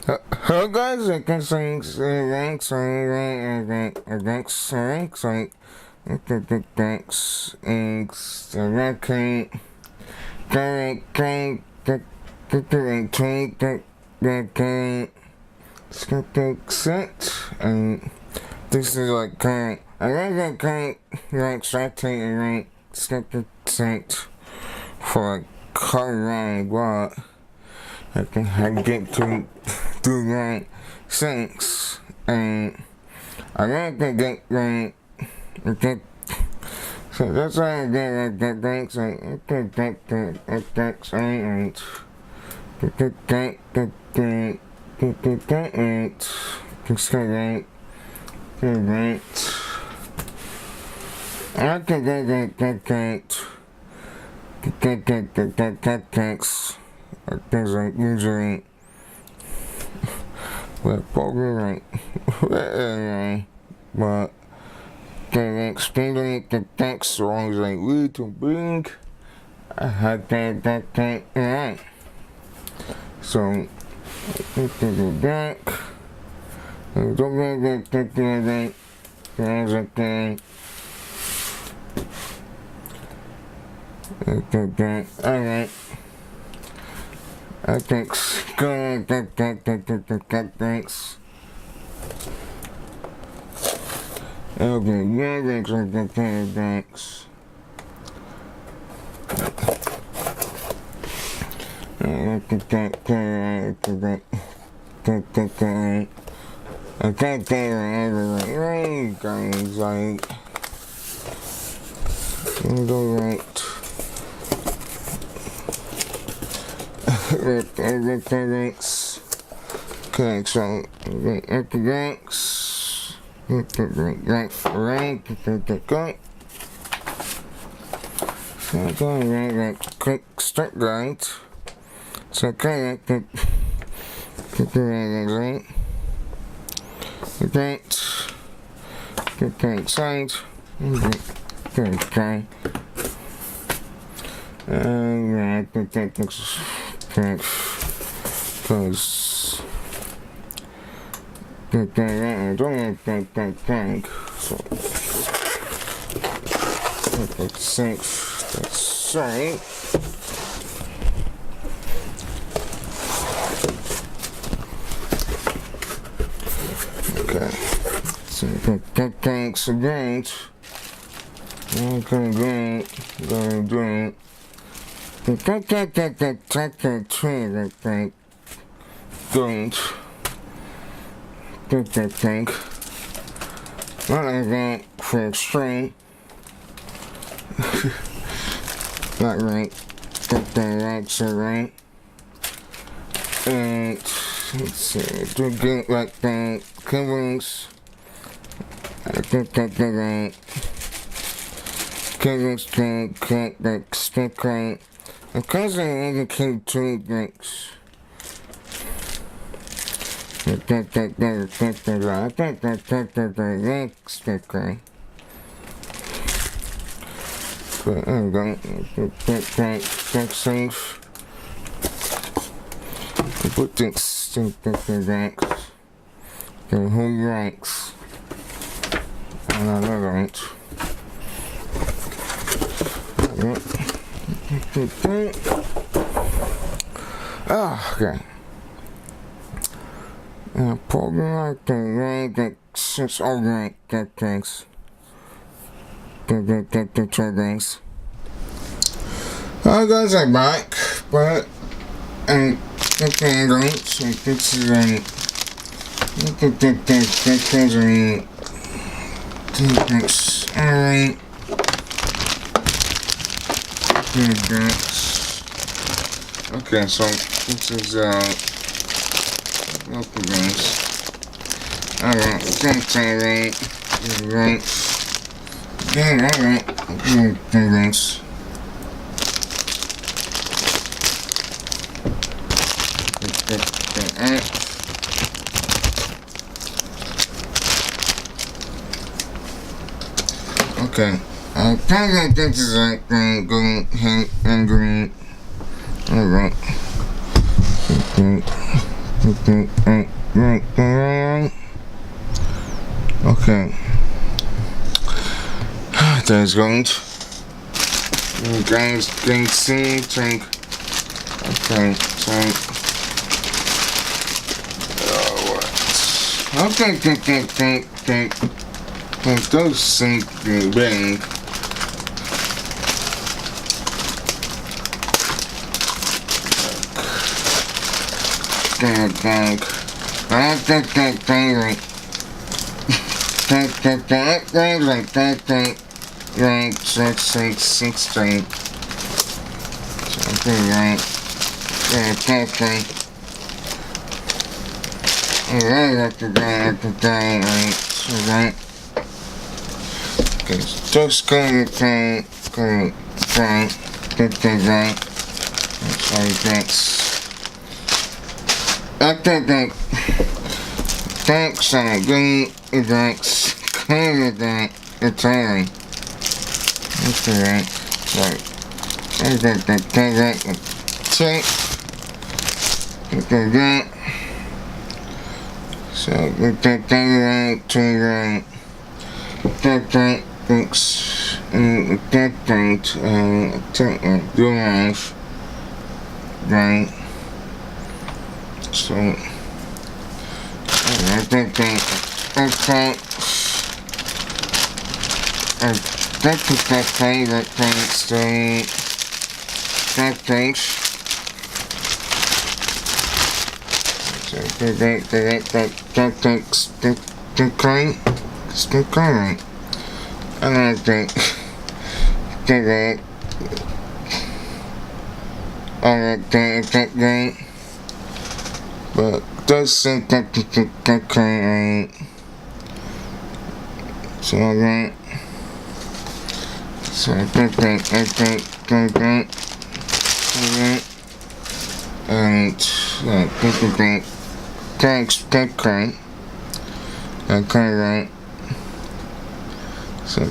Hello guys, I can sing thanks, and this is like current. I like current like spectating for like car ride, but I get to do that since, and I like to get right. So that's why I get like that thanks like that's right. Things like usually we're probably like but the explaining the text songs like we to bring I had that right. So go back and don't get that there's a thing. Alright. Thanks. Good. Thanks. Okay, yeah, thanks. I can't tell everything. Right, guys, like, go right. Thanks. Okay, so thanks. Right. So go click start right. So okay, right. Okay, side. Okay. Because I don't think so. That's safe. That's safe. Okay. So thanks again. I'm gonna do it. Think. Not like that for extreme. Not right. That's right. And let's see. Do get like that. Coverings. Coverings can like stick right. Because I indicate two things. Stick right. But I'm going to safe. Put things the whole ranks. And I know right. Okay. Probably like the way that since all right that things. The two things. Guys, I'm back, but and okay, right. So this is a there's a things. Alright. Okay, so this is welcome guys. Alright, thanks alright. Right. Yeah, alright. Thanks. Okay. I think this is like going and green. Alright. Okay. There's going. Guys, can see, drink. Okay, drink. Okay, think. Those sink bang. Think. I think. Right, six, straight. Something right. Okay. Alright, after that, right. Okay, just going to right. Sorry, thanks. I think, thanks, green, thanks, clear that, it's alright. That's alright. Sorry. Check. That. So, right, turn right. That, thanks. Do life. Right. So, I think, that thanks to that thanks. So that thanks the current. And I think that right. But doesn't that current. So that. So I think, and thanks, okay, right. So you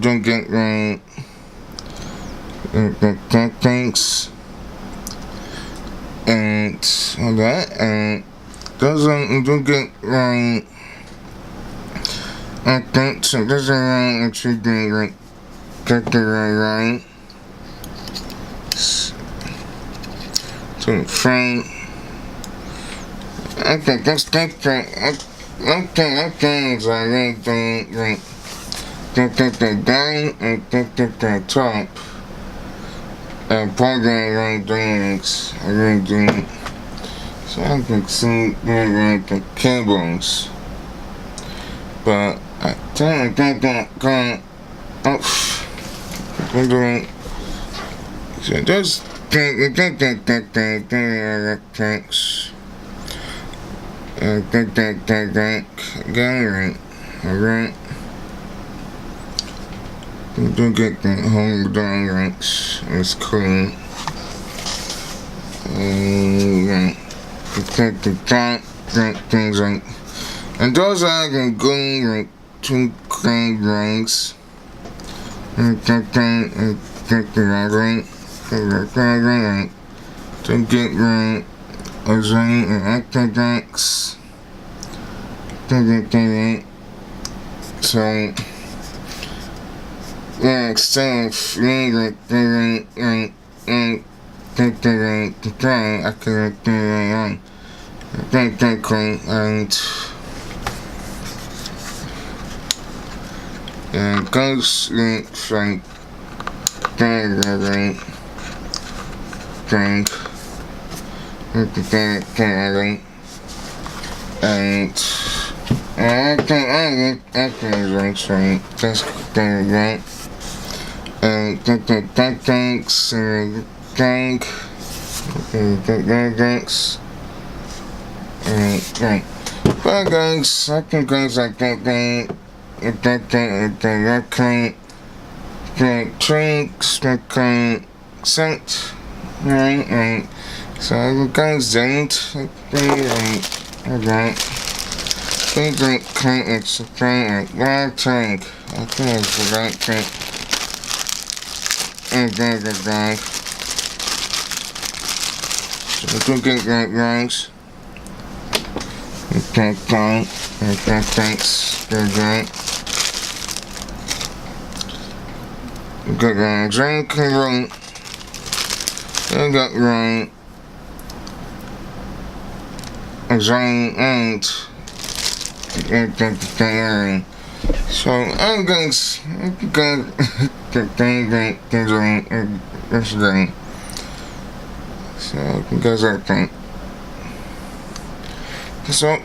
don't get right. Thanks, and all that, and you don't get right. I think so. That's alright. It should be like get the right. So fine. I think that's I think it's like the down and the top. And program right drinks. I really do. So I can see like the cables. But I think that I'm doing so just think thanks gallery, alright. Don't get the home drinks, it's cool. Right. The top things like. And those are going like 2 clean drinks. And that right. To get right. Ozone and actadix. Right. So, yeah, so free like right. And take the right to try. I can do it on. That cool. And ghost links like right. Drink. With the right. And I think links right. Just right. And that thanks thank thanks. Right. Well guys, I think guys like that kind drinks, that kind scent, right? So you guys don't, they drink kind extra like water tank. I think it's the right tank. And then the guy. So I can get that guys. Okay, thanks. Good. Good drink and I got right. Zone and so I'm going to yesterday. So because I think so